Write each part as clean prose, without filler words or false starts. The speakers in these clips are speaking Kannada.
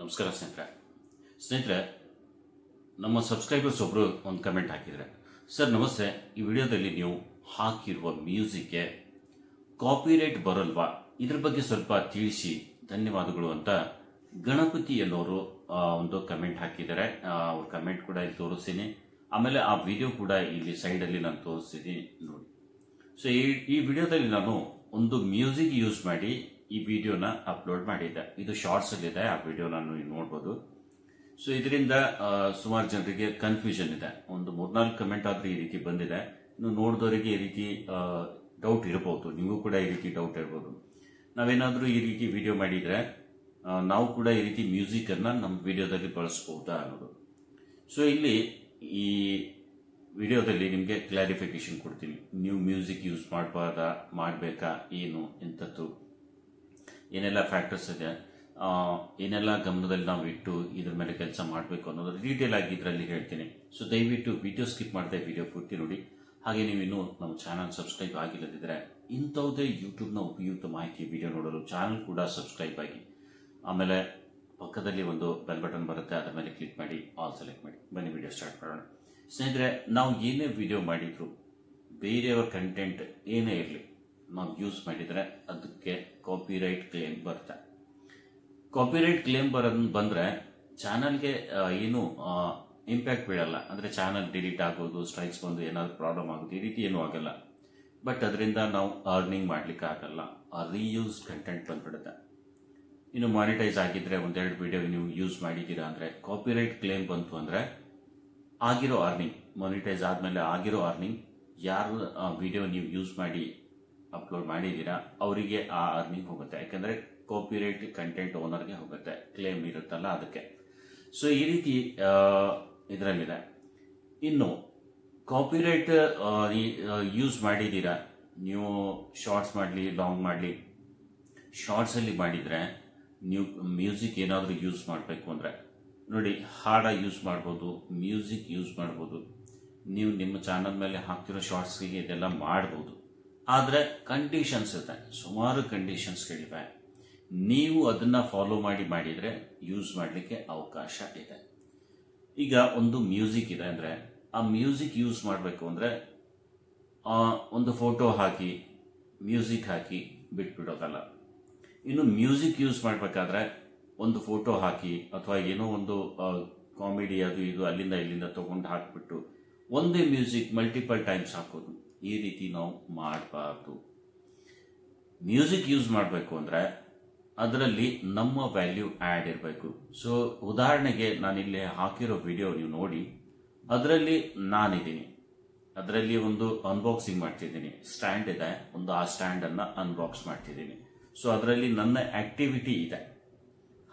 ನಮಸ್ಕಾರ ಸ್ನೇಹಿತರೆ ನಮ್ಮ ಸಬ್ಸ್ಕ್ರೈಬರ್ಸ್ ಒಬ್ಬರು ಒಂದು ಕಮೆಂಟ್ ಹಾಕಿದರೆ, ಸರ್ ನಮಸ್ತೆ, ಈ ವಿಡಿಯೋದಲ್ಲಿ ನೀವು ಹಾಕಿರುವ ಮ್ಯೂಸಿಕ್ಗೆ ಕಾಪಿರೈಟ್ ಬರಲ್ವಾ, ಇದ್ರ ಬಗ್ಗೆ ಸ್ವಲ್ಪ ತಿಳಿಸಿ, ಧನ್ಯವಾದಗಳು ಅಂತ ಗಣಪತಿ ಅನ್ನೋರು ಒಂದು ಕಮೆಂಟ್ ಹಾಕಿದ್ದಾರೆ. ಅವ್ರ ಕಮೆಂಟ್ ಕೂಡ ಇಲ್ಲಿ ತೋರಿಸ್ತೀನಿ, ಆಮೇಲೆ ಆ ವಿಡಿಯೋ ಕೂಡ ಇಲ್ಲಿ ಸೈಡಲ್ಲಿ ನಾನು ತೋರಿಸ್ತೀನಿ ನೋಡಿ. ಸೊ ಈ ವಿಡಿಯೋದಲ್ಲಿ ನಾನು ಒಂದು ಮ್ಯೂಸಿಕ್ ಯೂಸ್ ಮಾಡಿ ಈ ವಿಡಿಯೋನ ಅಪ್ಲೋಡ್ ಮಾಡಿದ್ದೆ. ಇದು ಶಾರ್ಟ್ಸ್ ಅಲ್ಲಿ ಇದೆ, ಆ ವಿಡಿಯೋ ನಾನು ನೋಡ್ಬೋದು. ಸೊ ಇದರಿಂದ ಸುಮಾರು ಜನರಿಗೆ ಕನ್ಫ್ಯೂಷನ್ ಇದೆ. ಒಂದು 3-4 ಕಮೆಂಟ್ ಆದ್ರೆ ಈ ರೀತಿ ಬಂದಿದೆ. ಇನ್ನು ನೋಡಿದವರಿಗೆ ಈ ರೀತಿ ಡೌಟ್ ಇರಬಹುದು, ನಿಮಗೂ ಕೂಡ ಈ ರೀತಿ ಡೌಟ್ ಇರಬಹುದು. ನಾವೇನಾದ್ರೂ ಈ ರೀತಿ ವಿಡಿಯೋ ಮಾಡಿದ್ರೆ ನಾವು ಕೂಡ ಈ ರೀತಿ ಮ್ಯೂಸಿಕ್ ಅನ್ನ ನಮ್ಮ ವಿಡಿಯೋದಲ್ಲಿ ಬಳಸಬಹುದಾ ಅನ್ನೋದು. ಸೊ ಇಲ್ಲಿ ಈ ವಿಡಿಯೋದಲ್ಲಿ ನಿಮಗೆ ಕ್ಲಾರಿಫಿಕೇಶನ್ ಕೊಡ್ತೀನಿ. ನೀವು ಮ್ಯೂಸಿಕ್ ಯೂಸ್ ಮಾಡಬೇಕಾ, ಏನು ಎಂಥದ್ದು, ಏನೆಲ್ಲ ಫ್ಯಾಕ್ಟರ್ಸ್ ಇದೆ, ಏನೆಲ್ಲ ಗಮನದಲ್ಲಿ ನಾವು ಇಟ್ಟು ಇದ್ರ ಮೇಲೆ ಕೆಲಸ ಮಾಡಬೇಕು ಅನ್ನೋದು ಡೀಟೇಲ್ ಆಗಿ ಇದರಲ್ಲಿ ಹೇಳ್ತೀನಿ. ಸೊ ದಯವಿಟ್ಟು ವಿಡಿಯೋ ಸ್ಕಿಪ್ ಮಾಡದೆ ವಿಡಿಯೋ ಪೂರ್ತಿ ನೋಡಿ. ಹಾಗೆ ನೀವು ಇನ್ನೂ ನಮ್ಮ ಚಾನಲ್ ಸಬ್ಸ್ಕ್ರೈಬ್ ಆಗಿಲ್ಲದಿದ್ದರೆ ಇಂಥವುದೇ ಯೂಟ್ಯೂಬ್ನ ಉಪಯುಕ್ತ ಮಾಹಿತಿ ವಿಡಿಯೋ ನೋಡಲು ಚಾನಲ್ ಕೂಡ ಸಬ್ಸ್ಕ್ರೈಬ್ ಆಗಿ, ಆಮೇಲೆ ಪಕ್ಕದಲ್ಲಿ ಒಂದು ಬೆಲ್ ಬಟನ್ ಬರುತ್ತೆ, ಅದರ ಮೇಲೆ ಕ್ಲಿಕ್ ಮಾಡಿ ಆಲ್ ಸೆಲೆಕ್ಟ್ ಮಾಡಿ. ಬನ್ನಿ ವಿಡಿಯೋ ಸ್ಟಾರ್ಟ್ ಮಾಡೋಣ. ಸ್ನೇಹಿತರೆ, ನಾವು ಏನೇ ವಿಡಿಯೋ ಮಾಡಿದ್ರು, ಬೇರೆಯವರ ಕಂಟೆಂಟ್ ಏನೇ ಇರಲಿ, ನಾವು ಯೂಸ್ ಮಾಡಿದರೆ ಅದಕ್ಕೆ ಕಾಪಿರೈಟ್ ಕ್ಲೇಮ್ ಬರುತ್ತೆ. ಕಾಪಿರೈಟ್ ಕ್ಲೇಮ್ ಬಂದ್ರೆ ಚಾನಲ್ಗೆ ಏನು ಇಂಪ್ಯಾಕ್ಟ್ ಬೀಳಲ್ಲ. ಅಂದ್ರೆ ಚಾನಲ್ ಡಿಲೀಟ್ ಆಗೋದು, ಸ್ಟ್ರೈಕ್ಸ್ ಬಂದು ಏನಾದ್ರು ಪ್ರಾಬ್ಲಮ್ ಆಗೋದು, ಈ ರೀತಿ ಏನೂ ಆಗಲ್ಲ. ಬಟ್ ಅದರಿಂದ ನಾವು ಅರ್ನಿಂಗ್ ಮಾಡ್ಲಿಕ್ಕೆ ಆಗಲ್ಲ, ರೀಯೂಸ್ ಕಂಟೆಂಟ್ ಬಂದ್ಬಿಡುತ್ತೆ. ಇನ್ನು ಮಾನಿಟೈಸ್ ಆಗಿದ್ರೆ ಒಂದೆರಡು ವಿಡಿಯೋ ನೀವು ಯೂಸ್ ಮಾಡಿದ್ದೀರಾ ಅಂದ್ರೆ ಕಾಪಿರೈಟ್ ಕ್ಲೇಮ್ ಬಂತು ಅಂದ್ರೆ ಆಗಿರೋ ಅರ್ನಿಂಗ್, ಮಾನಿಟೈಸ್ ಆದ್ಮೇಲೆ ಆಗಿರೋ ಅರ್ನಿಂಗ್, ಯಾರು ವಿಡಿಯೋ ನೀವು ಯೂಸ್ ಮಾಡಿ ಅಪ್ಲೋಡ್ ಮಾಡಿದ್ದೀರಾ ಅವರಿಗೆ ಆ ಅರ್ನಿಂಗ್ ಹೋಗುತ್ತೆ. ಯಾಕಂದ್ರೆ ಕಾಪಿರೈಟ್ ಕಂಟೆಂಟ್ ಓನರ್ಗೆ ಹೋಗುತ್ತೆ, ಕ್ಲೇಮ್ ಇರುತ್ತಲ್ಲ ಅದಕ್ಕೆ. ಸೊ ಈ ರೀತಿ ಇದರಲ್ಲಿದೆ. ಇನ್ನು ಕಾಪಿರೈಟ್ ಯೂಸ್ ಮಾಡಿದ್ದೀರಾ ನೀವು, ಶಾರ್ಟ್ಸ್ ಮಾಡಲಿ ಲಾಂಗ್ ಮಾಡಲಿ, ಶಾರ್ಟ್ಸ್ ಅಲ್ಲಿ ಮಾಡಿದ್ರೆ ನೀವು ಮ್ಯೂಸಿಕ್ ಏನಾದರೂ ಯೂಸ್ ಮಾಡಬೇಕು ಅಂದ್ರೆ ನೋಡಿ, ಹಾಡ ಯೂಸ್ ಮಾಡ್ಬೋದು, ಮ್ಯೂಸಿಕ್ ಯೂಸ್ ಮಾಡ್ಬೋದು. ನೀವು ನಿಮ್ಮ ಚಾನಲ್ ಮೇಲೆ ಹಾಕ್ತಿರೋ ಶಾರ್ಟ್ಸ್ಗೆ ಇದೆಲ್ಲ ಮಾಡ್ಬೋದು. ಆದರೆ ಕಂಡೀಷನ್ಸ್ ಇದೆ, ಸುಮಾರು ಕಂಡೀಷನ್ಸ್ಗಳಿವೆ. ನೀವು ಅದನ್ನ ಫಾಲೋ ಮಾಡಿದ್ರೆ ಯೂಸ್ ಮಾಡಲಿಕ್ಕೆ ಅವಕಾಶ ಇದೆ. ಈಗ ಒಂದು ಮ್ಯೂಸಿಕ್ ಇದೆ ಅಂದ್ರೆ ಆ ಮ್ಯೂಸಿಕ್ ಯೂಸ್ ಮಾಡಬೇಕು ಅಂದ್ರೆ ಒಂದು ಫೋಟೋ ಹಾಕಿ ಮ್ಯೂಸಿಕ್ ಹಾಕಿ ಬಿಟ್ಬಿಡೋದಲ್ಲ. ಇನ್ನು ಮ್ಯೂಸಿಕ್ ಯೂಸ್ ಮಾಡಬೇಕಾದ್ರೆ ಒಂದು ಫೋಟೋ ಹಾಕಿ ಅಥವಾ ಏನೋ ಒಂದು ಕಾಮಿಡಿ ಅದು ಇದು ಅಲ್ಲಿಂದ ಇಲ್ಲಿಂದ ತಗೊಂಡು ಹಾಕ್ಬಿಟ್ಟು ಒಂದೇ ಮ್ಯೂಸಿಕ್ ಮಲ್ಟಿಪಲ್ ಟೈಮ್ಸ್ ಹಾಕೋದು, ಈ ರೀತಿ ನಾವು ಮಾಡಬಾರ್ದು. ಮ್ಯೂಸಿಕ್ ಯೂಸ್ ಮಾಡಬೇಕು ಅಂದ್ರೆ ಅದರಲ್ಲಿ ನಮ್ಮ ವ್ಯಾಲ್ಯೂ ಆಡ್ ಇರಬೇಕು. ಸೊ ಉದಾಹರಣೆಗೆ ನಾನಿಲ್ಲಿ ಹಾಕಿರೋ ವಿಡಿಯೋ ನೀವು ನೋಡಿ, ಅದರಲ್ಲಿ ನಾನಿದ್ದೀನಿ, ಅದರಲ್ಲಿ ಒಂದು ಅನ್ಬಾಕ್ಸಿಂಗ್ ಮಾಡ್ತಿದ್ದೀನಿ, ಸ್ಟ್ಯಾಂಡ್ ಇದೆ ಒಂದು, ಆ ಸ್ಟ್ಯಾಂಡ್ ಅನ್ನ ಅನ್ಬಾಕ್ಸ್ ಮಾಡ್ತಿದ್ದೀನಿ. ಸೊ ಅದರಲ್ಲಿ ನನ್ನ ಆಕ್ಟಿವಿಟಿ ಇದೆ.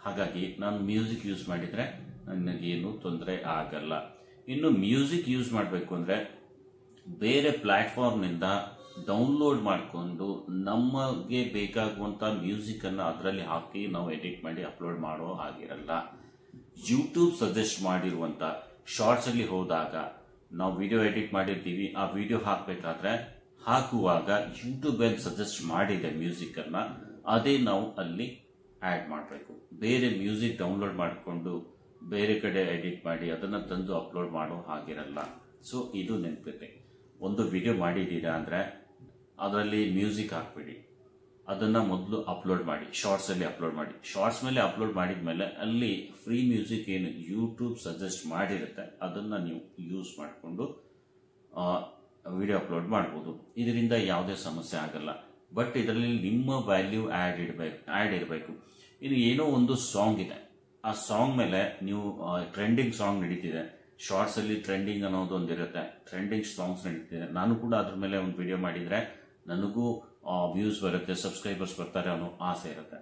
ಹಾಗಾಗಿ ನಾನು ಮ್ಯೂಸಿಕ್ ಯೂಸ್ ಮಾಡಿದ್ರೆ ನನಗೇನು ತೊಂದರೆ ಆಗಲ್ಲ. ಇನ್ನು ಮ್ಯೂಸಿಕ್ ಯೂಸ್ ಮಾಡಬೇಕು ಅಂದ್ರೆ ಬೇರೆ ಪ್ಲಾಟ್ಫಾರ್ಮ್ನಿಂದ ಡೌನ್ಲೋಡ್ ಮಾಡಿಕೊಂಡು ನಮಗೆ ಬೇಕಾಗುವಂತ ಮ್ಯೂಸಿಕ್ ಅನ್ನ ಅದರಲ್ಲಿ ಹಾಕಿ ನಾವು ಎಡಿಟ್ ಮಾಡಿ ಅಪ್ಲೋಡ್ ಮಾಡೋ ಹಾಗಿರಲ್ಲ. ಯೂಟ್ಯೂಬ್ ಸಜೆಸ್ಟ್ ಮಾಡಿರುವಂತ ಶಾರ್ಟ್ಸ್ ಅಲ್ಲಿ ಹೋದಾಗ ನಾವು ವಿಡಿಯೋ ಎಡಿಟ್ ಮಾಡಿರ್ತೀವಿ, ಆ ವಿಡಿಯೋ ಹಾಕುವಾಗ ಯೂಟ್ಯೂಬ್ ಏನ್ ಸಜೆಸ್ಟ್ ಮಾಡಿದೆ ಮ್ಯೂಸಿಕ್ ಅನ್ನ, ಅದೇ ನಾವು ಅಲ್ಲಿ ಆಡ್ ಮಾಡಬೇಕು. ಬೇರೆ ಮ್ಯೂಸಿಕ್ ಡೌನ್ಲೋಡ್ ಮಾಡಿಕೊಂಡು ಬೇರೆ ಕಡೆ ಎಡಿಟ್ ಮಾಡಿ ಅದನ್ನ ತಂದು ಅಪ್ಲೋಡ್ ಮಾಡೋ ಹಾಗಿರಲ್ಲ. ಸೊ ಇದು ನೆನಪಿರ್ಲಿ. ಒಂದು ವಿಡಿಯೋ ಮಾಡಿದ್ದೀರಾ ಅಂದ್ರೆ ಅದರಲ್ಲಿ ಮ್ಯೂಸಿಕ್ ಹಾಕ್ಬಿಡಿ, ಅದನ್ನ ಮೊದಲು ಅಪ್ಲೋಡ್ ಮಾಡಿ, ಶಾರ್ಟ್ಸ್ ಅಲ್ಲಿ ಅಪ್ಲೋಡ್ ಮಾಡಿ. ಶಾರ್ಟ್ಸ್ ಮೇಲೆ ಅಪ್ಲೋಡ್ ಮಾಡಿದ್ಮೇಲೆ ಅಲ್ಲಿ ಫ್ರೀ ಮ್ಯೂಸಿಕ್ ಏನು ಯೂಟ್ಯೂಬ್ ಸಜೆಸ್ಟ್ ಮಾಡಿರುತ್ತೆ ಅದನ್ನ ನೀವು ಯೂಸ್ ಮಾಡಿಕೊಂಡು ವಿಡಿಯೋ ಅಪ್ಲೋಡ್ ಮಾಡಬಹುದು. ಇದರಿಂದ ಯಾವುದೇ ಸಮಸ್ಯೆ ಆಗಲ್ಲ. ಬಟ್ ಇದರಲ್ಲಿ ನಿಮ್ಮ ವ್ಯಾಲ್ಯೂ ಆಡ್ ಇರಬೇಕು. ಇನ್ನು ಏನೋ ಒಂದು ಸಾಂಗ್ ಇದೆ, ಆ ಸಾಂಗ್ ಮೇಲೆ ನೀವು ಟ್ರೆಂಡಿಂಗ್ ಸಾಂಗ್ ನಡೀತಿದೆ, ಶಾರ್ಟ್ಸ್ ಅಲ್ಲಿ ಟ್ರೆಂಡಿಂಗ್ ಅನ್ನೋದು ಒಂದಿರುತ್ತೆ, ಟ್ರೆಂಡಿಂಗ್ ಸಾಂಗ್ಸ್ ನಡೀತಿದೆ. ನಾನು ಕೂಡ ಅದ್ರ ಮೇಲೆ ಒಂದು ವಿಡಿಯೋ ಮಾಡಿದ್ರೆ ನನಗೂ ವ್ಯೂಸ್ ಬರುತ್ತೆ, ಸಬ್ಸ್ಕ್ರೈಬರ್ಸ್ ಬರ್ತಾರೆ ಅನ್ನೋ ಆಸೆ ಇರುತ್ತೆ.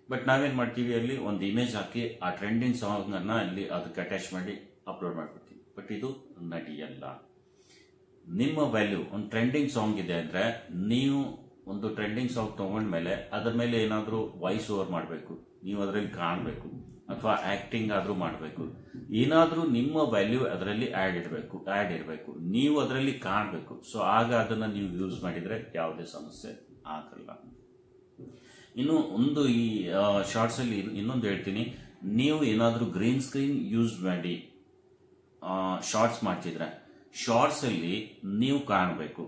ಬಟ್ ನಾವೇನ್ ಮಾಡ್ತೀವಿ, ಅಲ್ಲಿ ಒಂದು ಇಮೇಜ್ ಹಾಕಿ ಆ ಟ್ರೆಂಡಿಂಗ್ ಸಾಂಗ್ ಅನ್ನ ಅಲ್ಲಿ ಅದಕ್ಕೆ ಅಟ್ಯಾಚ್ ಮಾಡಿ ಅಪ್ಲೋಡ್ ಮಾಡ್ಬಿಡ್ತೀವಿ. ಬಟ್ ಇದು ನಡೆಯಲ್ಲ. ನಿಮ್ಮ ವ್ಯಾಲ್ಯೂ, ಒಂದು ಟ್ರೆಂಡಿಂಗ್ ಸಾಂಗ್ ಇದೆ ಅಂದ್ರೆ ನೀವು ಒಂದು ಟ್ರೆಂಡಿಂಗ್ ಸಾಂಗ್ ತಗೊಂಡ್ಮೇಲೆ ಅದರ ಮೇಲೆ ಏನಾದರೂ ವಾಯ್ಸ್ ಓವರ್ ಮಾಡಬೇಕು, ನೀವು ಅದರಲ್ಲಿ ಕಾಣಬೇಕು, ಅಥವಾ ಆಕ್ಟಿಂಗ್ ಆದ್ರೂ ಮಾಡಬೇಕು, ಏನಾದ್ರೂ ನಿಮ್ಮ ವ್ಯಾಲ್ಯೂ ಅದರಲ್ಲಿ ಆಡ್ ಇರಬೇಕು, ನೀವು ಅದರಲ್ಲಿ ಕಾಣಬೇಕು. ಸೊ ಆಗ ಅದನ್ನ ನೀವು ಯೂಸ್ ಮಾಡಿದ್ರೆ ಯಾವುದೇ ಸಮಸ್ಯೆ ಆಗಲ್ಲ. ಇನ್ನು ಒಂದು ಈ ಶಾರ್ಟ್ಸ್ ಅಲ್ಲಿ ಇನ್ನೊಂದು ಹೇಳ್ತೀನಿ, ನೀವು ಏನಾದರೂ ಗ್ರೀನ್ ಸ್ಕ್ರೀನ್ ಯೂಸ್ ಮಾಡಿ ಶಾರ್ಟ್ಸ್ ಮಾಡ್ತಿದ್ರೆ ಶಾರ್ಟ್ಸ್ ಅಲ್ಲಿ ನೀವು ಕಾಣಬೇಕು,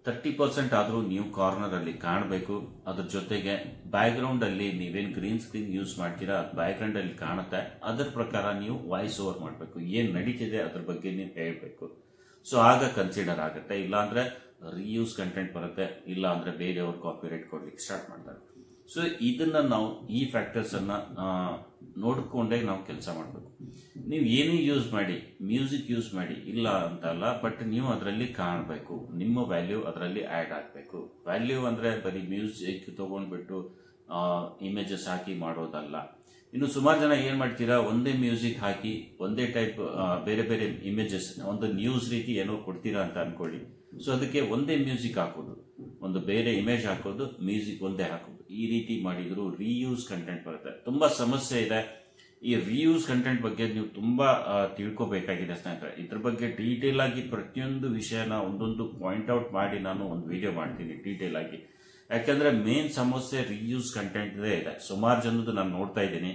30% ಆದರೂ ನೀವು ಕಾರ್ನರ್ ಅಲ್ಲಿ ಕಾಣಬೇಕು. ಅದ್ರ ಜೊತೆಗೆ ಬ್ಯಾಕ್ ಗ್ರೌಂಡ್ ಅಲ್ಲಿ ನೀವೇನು ಗ್ರೀನ್ ಸ್ಕ್ರೀನ್ ಯೂಸ್ ಮಾಡ್ತೀರಾ ಅದು ಬ್ಯಾಕ್ ಗ್ರೌಂಡ್ ಅಲ್ಲಿ ಕಾಣುತ್ತೆ. ಅದರ ಪ್ರಕಾರ ನೀವು ವಾಯ್ಸ್ ಓವರ್ ಮಾಡಬೇಕು, ಏನ್ ನಡೀತಿದೆ ಅದ್ರ ಬಗ್ಗೆ ನೀವು ಹೇಳ್ಬೇಕು. ಸೊ ಆಗ ಕನ್ಸಿಡರ್ ಆಗುತ್ತೆ. ಇಲ್ಲಾಂದ್ರೆ ರೀಯೂಸ್ ಕಂಟೆಂಟ್ ಬರುತ್ತೆ, ಇಲ್ಲ ಅಂದ್ರೆ ಬೇರೆಯವ್ರು ಕಾಪಿರೈಟ್ ಕೊಡ್ಲಿಕ್ಕೆ ಸ್ಟಾರ್ಟ್ ಮಾಡ್ತಾರೆ. ಸೊ ಇದನ್ನ ನಾವು ಈ ಫ್ಯಾಕ್ಟರ್ಸ್ ಅನ್ನ ನೋಡ್ಕೊಂಡೇ ನಾವು ಕೆಲಸ ಮಾಡಬೇಕು. ನೀವು ಏನೇ ಯೂಸ್ ಮಾಡಿ, ಮ್ಯೂಸಿಕ್ ಯೂಸ್ ಮಾಡಿ ಇಲ್ಲ ಅಂತಲ್ಲ, ಬಟ್ ನೀವು ಅದರಲ್ಲಿ ಕಾಣಬೇಕು, ನಿಮ್ಮ ವ್ಯಾಲ್ಯೂ ಅದರಲ್ಲಿ ಆಡ್ ಆಗಬೇಕು. ವ್ಯಾಲ್ಯೂ ಅಂದ್ರೆ ಬರೀ ಮ್ಯೂಸಿಕ್ ತಗೊಂಡ್ಬಿಟ್ಟು ಇಮೇಜಸ್ ಹಾಕಿ ಮಾಡೋದಲ್ಲ. ಇನ್ನು ಸುಮಾರು ಜನ ಏನ್ ಮಾಡ್ತೀರಾ, ಒಂದೇ ಮ್ಯೂಸಿಕ್ ಹಾಕಿ ಒಂದೇ ಟೈಪ್ ಬೇರೆ ಬೇರೆ ಇಮೇಜಸ್, ಒಂದು ನ್ಯೂಸ್ ರೀತಿ ಏನೋ ಕೊಡ್ತೀರಾ ಅಂತ ಅನ್ಕೊಳ್ಳಿ. ಸೊ ಅದಕ್ಕೆ ಒಂದೇ ಮ್ಯೂಸಿಕ್ ಹಾಕೋದು, ಒಂದು ಬೇರೆ ಇಮೇಜ್ ಹಾಕೋದು, ಮ್ಯೂಸಿಕ್ ಒಂದೇ ಹಾಕೋದು, ಈ ರೀತಿ ಮಾಡಿದ್ರು ರೀಯೂಸ್ ಕಂಟೆಂಟ್ ಬರುತ್ತೆ. ತುಂಬಾ ಸಮಸ್ಯೆ ಇದೆ. ಈ ರೀಯೂಸ್ ಕಂಟೆಂಟ್ ಬಗ್ಗೆ ನೀವು ತುಂಬಾ ತಿಳ್ಕೋಬೇಕಾಗಿದೆ ಸ್ನೇಹಿತರೆ. ಇದ್ರ ಬಗ್ಗೆ ಡೀಟೇಲ್ ಆಗಿ ಪ್ರತಿಯೊಂದು ವಿಷಯನ ಒಂದೊಂದು ಪಾಯಿಂಟ್ ಔಟ್ ಮಾಡಿ ನಾನು ಒಂದು ವಿಡಿಯೋ ಮಾಡ್ತೀನಿ ಡೀಟೇಲ್ ಆಗಿ. ಯಾಕಂದ್ರೆ ಮೇನ್ ಸಮಸ್ಯೆ ರೀಯೂಸ್ ಕಂಟೆಂಟ್ ಇದೆ. ಸುಮಾರು ಜನದ್ದು ನಾನು ನೋಡ್ತಾ ಇದ್ದೀನಿ,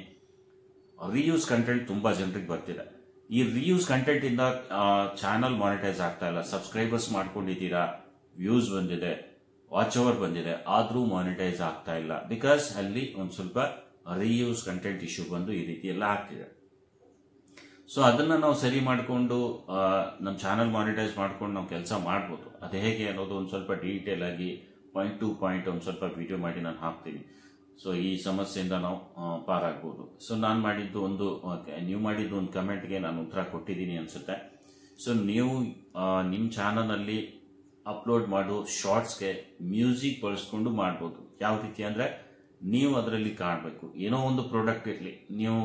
ರೀಯೂಸ್ ಕಂಟೆಂಟ್ ತುಂಬಾ ಜನರಿಗೆ ಬರ್ತಿದೆ. ಈ ರೀಯೂಸ್ ಕಂಟೆಂಟ್ ಇಂದ ಚಾನಲ್ ಮಾನಿಟೈಸ್ ಆಗ್ತಾ ಇಲ್ಲ. ಸಬ್ಸ್ಕ್ರೈಬರ್ಸ್ ಮಾಡ್ಕೊಂಡಿದ್ದೀರಾ, ವ್ಯೂಸ್ ಬಂದಿದೆ, ವಾಚ್ ಓವರ್ ಬಂದಿದೆ, ಆದ್ರೂ ಮಾನಿಟೈಸ್ ಆಗ್ತಾ ಇಲ್ಲ. ಬಿಕಾಸ್ ಅಲ್ಲಿ ಒಂದ್ ಸ್ವಲ್ಪ ರೀಯೂಸ್ ಕಂಟೆಂಟ್ ಇಶ್ಯೂ ಬಂದು ಈ ರೀತಿ ಎಲ್ಲ ಆಗ್ತಿದೆ. ಸೊ ಅದನ್ನ ನಾವು ಸರಿ ಮಾಡಿಕೊಂಡು ನಮ್ಮ ಚಾನಲ್ ಮಾನಿಟೈಸ್ ಮಾಡ್ಕೊಂಡು ನಾವು ಕೆಲಸ ಮಾಡ್ಬೋದು. ಅದು ಹೇಗೆ ಅನ್ನೋದು ಒಂದ್ ಸ್ವಲ್ಪ ಡೀಟೇಲ್ ಆಗಿ ಪಾಯಿಂಟ್ ಟು ಪಾಯಿಂಟ್ ಒಂದ್ ಸ್ವಲ್ಪ ವಿಡಿಯೋ ಮಾಡಿ ನಾನು ಹಾಕ್ತೀನಿ. ಸೊ ಈ ಸಮಸ್ಯೆಯಿಂದ ನಾವು ಪಾರಾಗ್ಬೋದು. ಸೊ ನಾನು ಮಾಡಿದ್ದು ನೀವು ಮಾಡಿದ್ದು ಒಂದು ಕಮೆಂಟ್ಗೆ ನಾನು ಉತ್ತರ ಕೊಟ್ಟಿದ್ದೀನಿ ಅನ್ಸುತ್ತೆ. ಸೊ ನೀವು ನಿಮ್ಮ ಚಾನಲ್ ಅಲ್ಲಿ ಅಪ್ಲೋಡ್ ಮಾಡೋ ಶಾರ್ಟ್ಸ್ಗೆ ಮ್ಯೂಸಿಕ್ ಬಳಸ್ಕೊಂಡು ಮಾಡ್ಬೋದು. ಯಾವ ರೀತಿ ಅಂದ್ರೆ ನೀವು ಅದರಲ್ಲಿ ಕಾಣಬೇಕು. ಏನೋ ಒಂದು ಪ್ರಾಡಕ್ಟ್ ಇರಲಿ, ನೀವು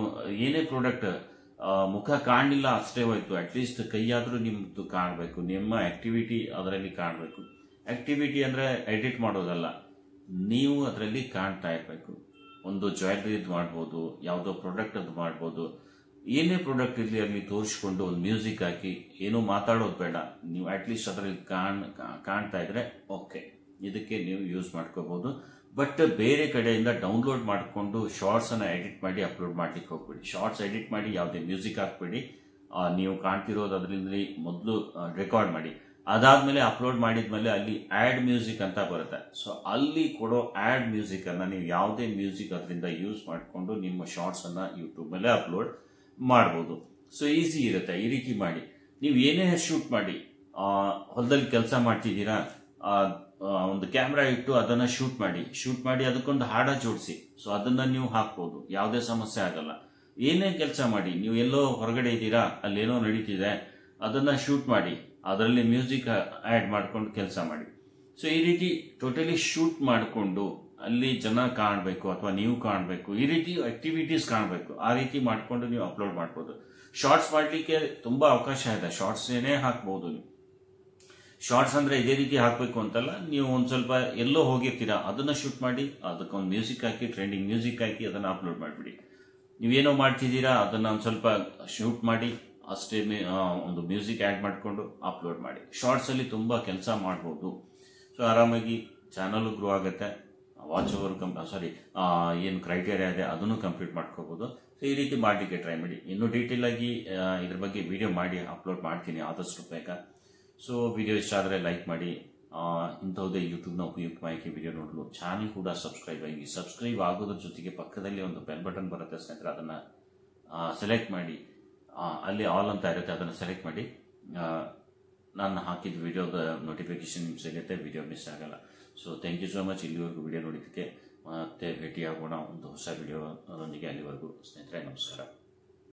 ಏನೇ ಪ್ರಾಡಕ್ಟ್ ಮುಖ ಕಾಣಲಿಲ್ಲ ಅಷ್ಟೇ ಹೋಯ್ತು, ಅಟ್ಲೀಸ್ಟ್ ಕೈಯಾದ್ರೂ ನಿಮ್ದು ಕಾಣಬೇಕು, ನಿಮ್ಮ ಆಕ್ಟಿವಿಟಿ ಅದರಲ್ಲಿ ಕಾಣಬೇಕು. ಆಕ್ಟಿವಿಟಿ ಅಂದ್ರೆ ಎಡಿಟ್ ಮಾಡೋದಲ್ಲ, ನೀವು ಅದರಲ್ಲಿ ಕಾಣ್ತಾ ಇರಬೇಕು. ಒಂದು ಜ್ಯುವೆಲ್ರಿದು ಮಾಡ್ಬೋದು, ಯಾವುದೋ ಪ್ರಾಡಕ್ಟ್ ಅದು ಮಾಡ್ಬೋದು, ಏನೇ ಪ್ರಾಡಕ್ಟ್ ಇರಲಿ ಅಲ್ಲಿ ತೋರಿಸ್ಕೊಂಡು ಒಂದು ಮ್ಯೂಸಿಕ್ ಹಾಕಿ, ಏನೂ ಮಾತಾಡೋದು ಬೇಡ, ನೀವು ಅಟ್ಲೀಸ್ಟ್ ಅದರಲ್ಲಿ ಕಾಣ್ತಾ ಇದ್ರೆ ಓಕೆ, ಇದಕ್ಕೆ ನೀವು ಯೂಸ್ ಮಾಡ್ಕೋಬಹುದು. ಬಟ್ ಬೇರೆ ಕಡೆಯಿಂದ ಡೌನ್ಲೋಡ್ ಮಾಡಿಕೊಂಡು ಶಾರ್ಟ್ಸ್ ಅನ್ನ ಎಡಿಟ್ ಮಾಡಿ ಅಪ್ಲೋಡ್ ಮಾಡ್ಲಿಕ್ಕೆ ಹೋಗ್ಬೇಡಿ. ಶಾರ್ಟ್ಸ್ ಎಡಿಟ್ ಮಾಡಿ ಯಾವುದೇ ಮ್ಯೂಸಿಕ್ ಹಾಕ್ಬೇಡಿ. ನೀವು ಕಾಣ್ತಿರೋದು ಅದರಿಂದ ಮೊದಲು ರೆಕಾರ್ಡ್ ಮಾಡಿ, ಅದಾದ್ಮೇಲೆ ಅಪ್ಲೋಡ್ ಮಾಡಿದ್ಮೇಲೆ ಅಲ್ಲಿ ಆಡ್ ಮ್ಯೂಸಿಕ್ ಅಂತ ಬರುತ್ತೆ. ಸೊ ಅಲ್ಲಿ ಕೊಡೋ ಆಡ್ ಮ್ಯೂಸಿಕ್ ಅನ್ನ ನೀವು ಯಾವುದೇ ಮ್ಯೂಸಿಕ್ ಅದರಿಂದ ಯೂಸ್ ಮಾಡಿಕೊಂಡು ನಿಮ್ಮ ಶಾರ್ಟ್ಸ್ ಅನ್ನ ಯೂಟ್ಯೂಬ್ ಮೇಲೆ ಅಪ್ಲೋಡ್ ಮಾಡಬಹುದು. ಸೊ ಈಸಿ ಇರುತ್ತೆ. ಈ ರೀತಿ ಮಾಡಿ ನೀವು ಏನೇ ಶೂಟ್ ಮಾಡಿ, ಹೊಲದಲ್ಲಿ ಕೆಲಸ ಮಾಡ್ತಿದ್ದೀರಾ, ಒಂದು ಕ್ಯಾಮ್ರಾ ಇಟ್ಟು ಅದನ್ನ ಶೂಟ್ ಮಾಡಿ ಅದಕ್ಕೊಂದು ಹಾಡ ಜೋಡಿಸಿ, ಸೊ ಅದನ್ನ ನೀವು ಹಾಕ್ಬೋದು, ಯಾವುದೇ ಸಮಸ್ಯೆ ಆಗಲ್ಲ. ಏನೇ ಕೆಲಸ ಮಾಡಿ, ನೀವು ಎಲ್ಲೋ ಹೊರಗಡೆ ಇದ್ದೀರಾ, ಅಲ್ಲೇನೋ ನಡೀತಿದೆ, ಅದನ್ನ ಶೂಟ್ ಮಾಡಿ, ಅದರಲ್ಲಿ ಮ್ಯೂಸಿಕ್ ಆಡ್ ಮಾಡ್ಕೊಂಡು ಕೆಲಸ ಮಾಡಿ. ಸೊ ಈ ರೀತಿ ಟೋಟಲಿ ಶೂಟ್ ಮಾಡಿಕೊಂಡು ಅಲ್ಲಿ ಜನ ಕಾಣಬೇಕು ಅಥವಾ ನೀವು ಕಾಣಬೇಕು, ಈ ರೀತಿ ಆಕ್ಟಿವಿಟೀಸ್ ಕಾಣಬೇಕು, ಆ ರೀತಿ ಮಾಡ್ಕೊಂಡು ನೀವು ಅಪ್ಲೋಡ್ ಮಾಡ್ಬೋದು. ಶಾರ್ಟ್ಸ್ ಮಾಡ್ಲಿಕ್ಕೆ ತುಂಬಾ ಅವಕಾಶ ಇದೆ, ಶಾರ್ಟ್ಸ್ ಏನೇ ಹಾಕ್ಬಹುದು ನೀವು. ಶಾರ್ಟ್ಸ್ ಅಂದ್ರೆ ಇದೇ ರೀತಿ ಹಾಕಬೇಕು ಅಂತಲ್ಲ, ನೀವು ಒಂದ್ ಸ್ವಲ್ಪ ಎಲ್ಲೋ ಹೋಗಿರ್ತೀರಾ, ಅದನ್ನ ಶೂಟ್ ಮಾಡಿ, ಅದಕ್ಕೊಂದು ಮ್ಯೂಸಿಕ್ ಹಾಕಿ, ಟ್ರೆಂಡಿಂಗ್ ಮ್ಯೂಸಿಕ್ ಹಾಕಿ ಅದನ್ನ ಅಪ್ಲೋಡ್ ಮಾಡಿಬಿಡಿ. ನೀವೇನೋ ಮಾಡ್ತಿದ್ದೀರಾ ಅದನ್ನ ಒಂದ್ ಸ್ವಲ್ಪ ಶೂಟ್ ಮಾಡಿ, ಅಷ್ಟೇ ಒಂದು ಮ್ಯೂಸಿಕ್ ಆಡ್ ಮಾಡಿಕೊಂಡು ಅಪ್ಲೋಡ್ ಮಾಡಿ. ಶಾರ್ಟ್ಸ್ ಅಲ್ಲಿ ತುಂಬಾ ಕೆಲಸ ಮಾಡಬಹುದು. ಸೊ ಆರಾಮಾಗಿ ಚಾನಲ್ ಗ್ರೋ ಆಗುತ್ತೆ, ವಾಚ್ ಓವರ್ ಏನು ಕ್ರೈಟೇರಿಯಾ ಇದೆ ಅದನ್ನು ಕಂಪ್ಲೀಟ್ ಮಾಡ್ಕೋಬಹುದು. ಸೊ ಈ ರೀತಿ ಮಾಡಲಿಕ್ಕೆ ಟ್ರೈ ಮಾಡಿ. ಇನ್ನೂ ಡೀಟೇಲ್ ಆಗಿ ಇದ್ರ ಬಗ್ಗೆ ವಿಡಿಯೋ ಮಾಡಿ ಅಪ್ಲೋಡ್ ಮಾಡ್ತೀನಿ ಆದಷ್ಟು ಬೇಗ. ಸೊ ವಿಡಿಯೋ ಇಷ್ಟ ಆದರೆ ಲೈಕ್ ಮಾಡಿ. ಇಂಥವುದೇ ಯೂಟ್ಯೂಬ್ನ ಉಪಯುಕ್ತ ಮಾಹಿತಿ ವಿಡಿಯೋ ನೋಡಲು ಚಾನಲ್ ಕೂಡ ಸಬ್ಸ್ಕ್ರೈಬ್ ಆಗೋದ್ರ ಜೊತೆಗೆ ಪಕ್ಕದಲ್ಲಿ ಒಂದು ಬೆಲ್ ಬಟನ್ ಬರುತ್ತೆ ಸ್ನೇಹಿತರೆ, ಅದನ್ನ ಸೆಲೆಕ್ಟ್ ಮಾಡಿ. ಅಲ್ಲಿ ಆಲ್ ಅಂತ ಇರುತ್ತೆ, ಅದನ್ನು ಸೆಲೆಕ್ಟ್ ಮಾಡಿ. ನಾನು ಹಾಕಿದ ವಿಡಿಯೋದ ನೋಟಿಫಿಕೇಶನ್ ನಿಮ್ಗೆ ಸಿಗುತ್ತೆ, ವಿಡಿಯೋ ಮಿಸ್ ಆಗಲ್ಲ. So thank you so much. ಇಲ್ಲಿವರೆಗೂ ವಿಡಿಯೋ ನೋಡಿದ್ದಕ್ಕೆ ಮತ್ತೆ ಭೇಟಿಯಾಗೋಣ ಒಂದು ಹೊಸ ವಿಡಿಯೋ ಅದರೊಂದಿಗೆ. ಅಲ್ಲಿವರೆಗೂ ಸ್ನೇಹಿತರೆ ನಮಸ್ಕಾರ.